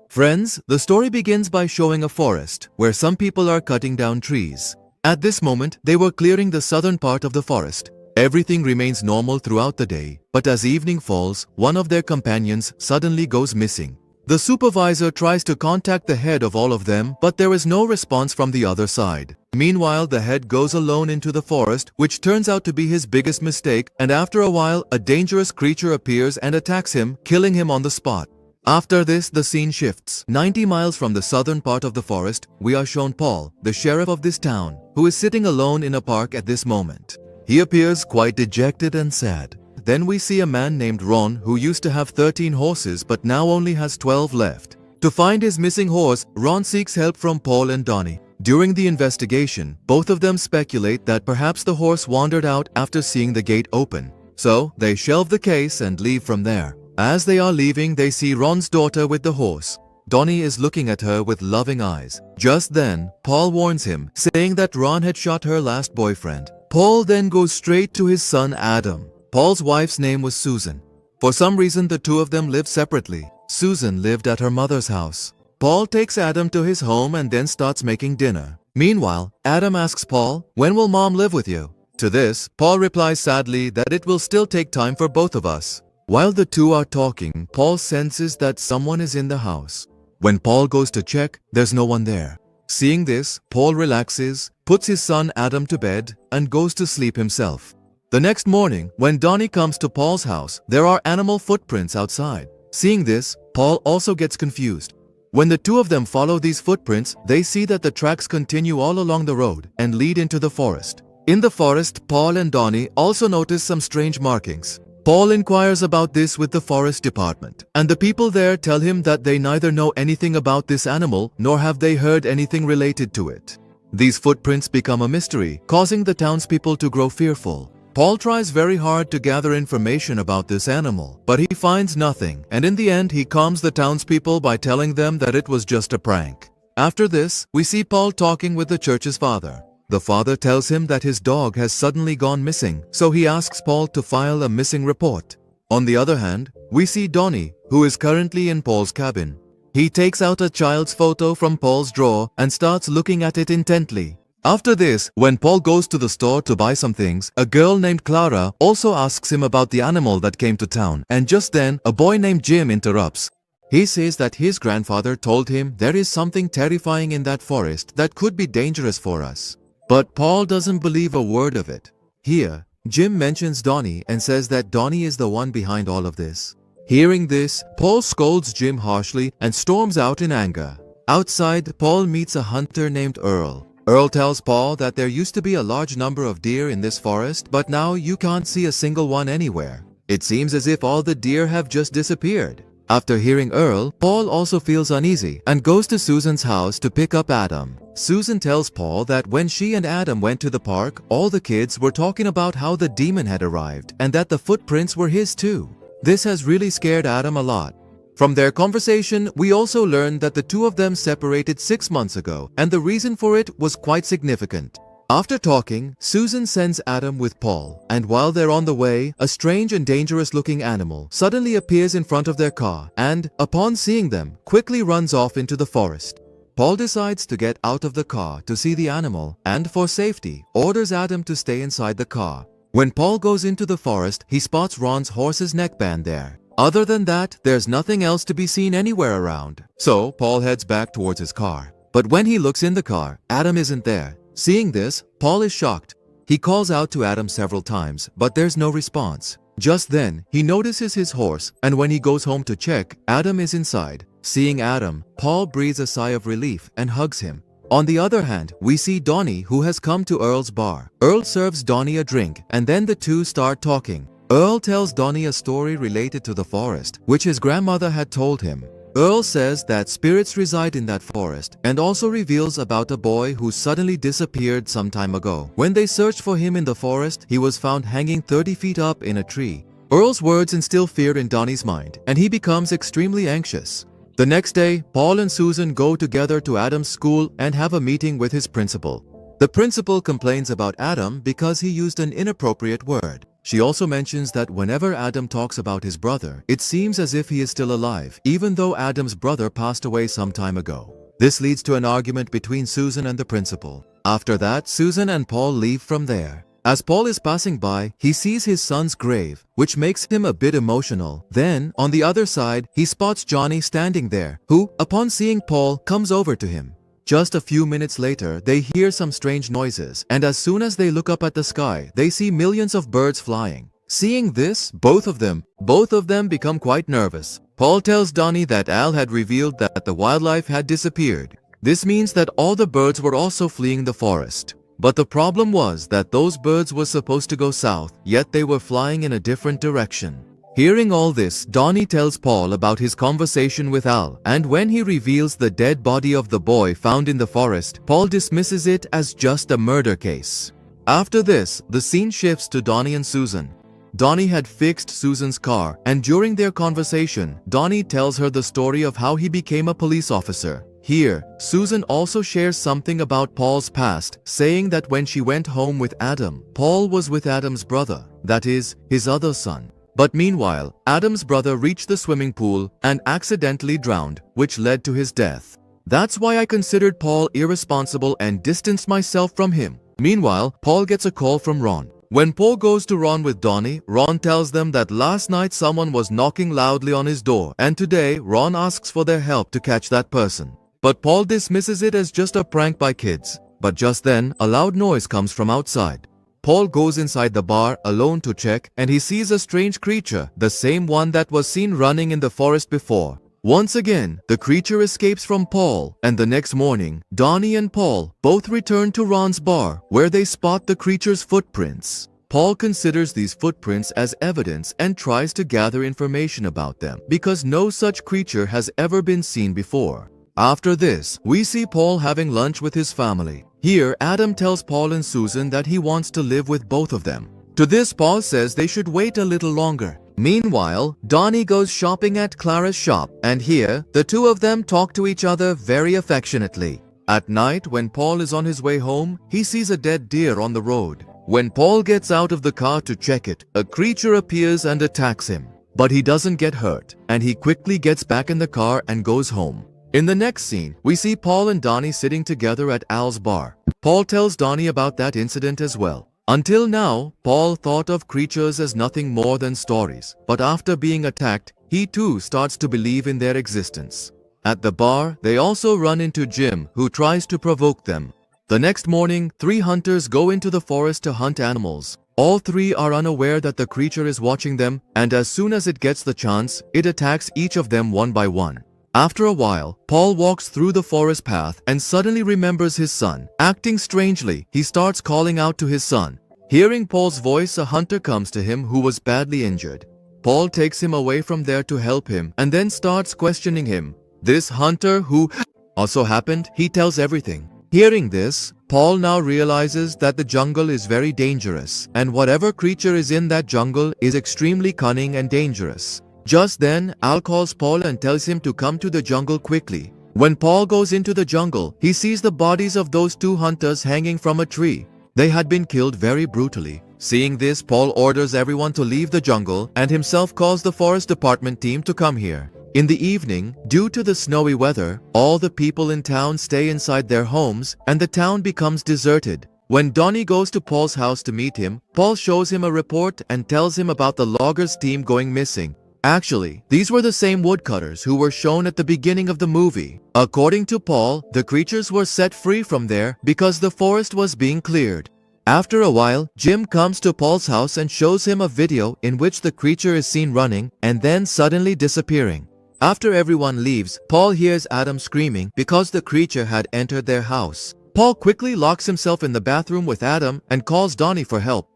Friends, the story begins by showing a forest where some people are cutting down trees. At this moment, they were clearing the southern part of the forest. Everything remains normal throughout the day, but as evening falls, one of their companions suddenly goes missing. The supervisor tries to contact the head of all of them, but there is no response from the other side. Meanwhile, the head goes alone into the forest, which turns out to be his biggest mistake, and after a while, a dangerous creature appears and attacks him, killing him on the spot. After this, the scene shifts. 90 miles from the southern part of the forest, we are shown Paul, the sheriff of this town, who is sitting alone in a park at this moment. He appears quite dejected and sad. Then we see a man named Ron who used to have 13 horses but now only has 12 left. To find his missing horse, Ron seeks help from Paul and Donnie. During the investigation, both of them speculate that perhaps the horse wandered out after seeing the gate open. So, they shelve the case and leave from there. As they are leaving, they see Ron's daughter with the horse. Donnie is looking at her with loving eyes. Just then, Paul warns him, saying that Ron had shot her last boyfriend. Paul then goes straight to his son Adam. Paul's wife's name was Susan. For some reason, the two of them lived separately. Susan lived at her mother's house. Paul takes Adam to his home and then starts making dinner. Meanwhile, Adam asks Paul, "When will mom live with you?" To this, Paul replies sadly that it will still take time for both of us. While the two are talking, Paul senses that someone is in the house. When Paul goes to check, there's no one there. Seeing this, Paul relaxes, puts his son Adam to bed, and goes to sleep himself. The next morning, when Donnie comes to Paul's house, there are animal footprints outside. Seeing this, Paul also gets confused. When the two of them follow these footprints, they see that the tracks continue all along the road and lead into the forest. In the forest, Paul and Donnie also notice some strange markings. Paul inquires about this with the forest department, and the people there tell him that they neither know anything about this animal nor have they heard anything related to it. These footprints become a mystery, causing the townspeople to grow fearful. Paul tries very hard to gather information about this animal, but he finds nothing, and in the end he calms the townspeople by telling them that it was just a prank. After this, we see Paul talking with the church's father. The father tells him that his dog has suddenly gone missing, so he asks Paul to file a missing report. On the other hand, we see Donnie, who is currently in Paul's cabin. He takes out a child's photo from Paul's drawer and starts looking at it intently. After this, when Paul goes to the store to buy some things, a girl named Clara also asks him about the animal that came to town, and just then, a boy named Jim interrupts. He says that his grandfather told him there is something terrifying in that forest that could be dangerous for us. But Paul doesn't believe a word of it. Here, Jim mentions Donnie and says that Donnie is the one behind all of this. Hearing this, Paul scolds Jim harshly and storms out in anger. Outside, Paul meets a hunter named Earl. Earl tells Paul that there used to be a large number of deer in this forest, but now you can't see a single one anywhere. It seems as if all the deer have just disappeared. After hearing Earl, Paul also feels uneasy and goes to Susan's house to pick up Adam. Susan tells Paul that when she and Adam went to the park, all the kids were talking about how the demon had arrived and that the footprints were his too. This has really scared Adam a lot. From their conversation, we also learned that the two of them separated 6 months ago, and the reason for it was quite significant. After talking, Susan sends Adam with Paul, and while they're on the way, a strange and dangerous-looking animal suddenly appears in front of their car and, upon seeing them, quickly runs off into the forest. Paul decides to get out of the car to see the animal and, for safety, orders Adam to stay inside the car. When Paul goes into the forest, he spots Ron's horse's neckband there. Other than that, there's nothing else to be seen anywhere around. So, Paul heads back towards his car. But when he looks in the car, Adam isn't there. Seeing this, Paul is shocked. He calls out to Adam several times, but there's no response. Just then, he notices his horse, and when he goes home to check, Adam is inside. Seeing Adam, Paul breathes a sigh of relief and hugs him. On the other hand, we see Donnie, who has come to Earl's bar. Earl serves Donnie a drink, and then the two start talking. Earl tells Donnie a story related to the forest, which his grandmother had told him. Earl says that spirits reside in that forest and also reveals about a boy who suddenly disappeared some time ago. When they searched for him in the forest, he was found hanging 30 feet up in a tree. Earl's words instill fear in Donnie's mind, and he becomes extremely anxious. The next day, Paul and Susan go together to Adam's school and have a meeting with his principal. The principal complains about Adam because he used an inappropriate word. She also mentions that whenever Adam talks about his brother, it seems as if he is still alive, even though Adam's brother passed away some time ago. This leads to an argument between Susan and the principal. After that, Susan and Paul leave from there. As Paul is passing by, he sees his son's grave, which makes him a bit emotional. Then, on the other side, he spots Johnny standing there, who, upon seeing Paul, comes over to him. Just a few minutes later, they hear some strange noises, and as soon as they look up at the sky, they see millions of birds flying. Seeing this, both of them become quite nervous. Paul tells Donnie that Al had revealed that the wildlife had disappeared. This means that all the birds were also fleeing the forest. But the problem was that those birds were supposed to go south, yet they were flying in a different direction. Hearing all this, Donnie tells Paul about his conversation with Al, and when he reveals the dead body of the boy found in the forest, Paul dismisses it as just a murder case. After this, the scene shifts to Donnie and Susan. Donnie had fixed Susan's car, and during their conversation, Donnie tells her the story of how he became a police officer. Here, Susan also shares something about Paul's past, saying that when she went home with Adam, Paul was with Adam's brother, that is, his other son. But meanwhile, Adam's brother reached the swimming pool and accidentally drowned, which led to his death. That's why I considered Paul irresponsible and distanced myself from him. Meanwhile, Paul gets a call from Ron. When Paul goes to Ron with Donnie, Ron tells them that last night someone was knocking loudly on his door, and today Ron asks for their help to catch that person. But Paul dismisses it as just a prank by kids. But just then, a loud noise comes from outside. Paul goes inside the bar alone to check, and he sees a strange creature, the same one that was seen running in the forest before. Once again, the creature escapes from Paul, and the next morning, Donnie and Paul both return to Ron's bar, where they spot the creature's footprints. Paul considers these footprints as evidence and tries to gather information about them, because no such creature has ever been seen before. After this, we see Paul having lunch with his family. Here, Adam tells Paul and Susan that he wants to live with both of them. To this, Paul says they should wait a little longer. Meanwhile, Donnie goes shopping at Clara's shop, and here, the two of them talk to each other very affectionately. At night, when Paul is on his way home, he sees a dead deer on the road. When Paul gets out of the car to check it, a creature appears and attacks him. But he doesn't get hurt, and he quickly gets back in the car and goes home. In the next scene, we see Paul and Donnie sitting together at Al's bar. Paul tells Donnie about that incident as well. Until now, Paul thought of creatures as nothing more than stories, but after being attacked, he too starts to believe in their existence. At the bar, they also run into Jim, who tries to provoke them. The next morning, 3 hunters go into the forest to hunt animals. All 3 are unaware that the creature is watching them, and as soon as it gets the chance, it attacks each of them one by one. After a while, Paul walks through the forest path and suddenly remembers his son. Acting strangely, he starts calling out to his son. Hearing Paul's voice, a hunter comes to him who was badly injured. Paul takes him away from there to help him and then starts questioning him. This hunter who also happened, he tells everything. Hearing this, Paul now realizes that the jungle is very dangerous, and whatever creature is in that jungle is extremely cunning and dangerous. Just then, Al calls Paul and tells him to come to the jungle quickly. When Paul goes into the jungle, he sees the bodies of those 2 hunters hanging from a tree. They had been killed very brutally. Seeing this, Paul orders everyone to leave the jungle and himself calls the forest department team to come here. In the evening, due to the snowy weather, all the people in town stay inside their homes and the town becomes deserted. When Donnie goes to Paul's house to meet him, Paul shows him a report and tells him about the loggers team going missing. Actually, these were the same woodcutters who were shown at the beginning of the movie. According to Paul, the creatures were set free from there because the forest was being cleared. After a while, Jim comes to Paul's house and shows him a video in which the creature is seen running and then suddenly disappearing. After everyone leaves, Paul hears Adam screaming because the creature had entered their house. Paul quickly locks himself in the bathroom with Adam and calls Donnie for help.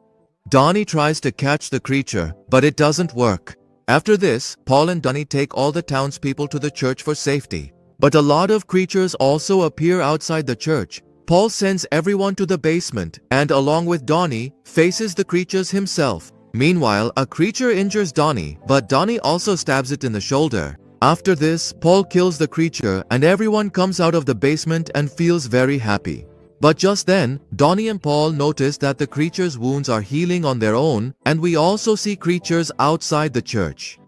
Donnie tries to catch the creature, but it doesn't work. After this, Paul and Donnie take all the townspeople to the church for safety. But a lot of creatures also appear outside the church. Paul sends everyone to the basement and, along with Donnie, faces the creatures himself. Meanwhile, a creature injures Donnie, but Donnie also stabs it in the shoulder. After this, Paul kills the creature and everyone comes out of the basement and feels very happy. But just then, Donnie and Paul notice that the creature's wounds are healing on their own, and we also see creatures outside the church.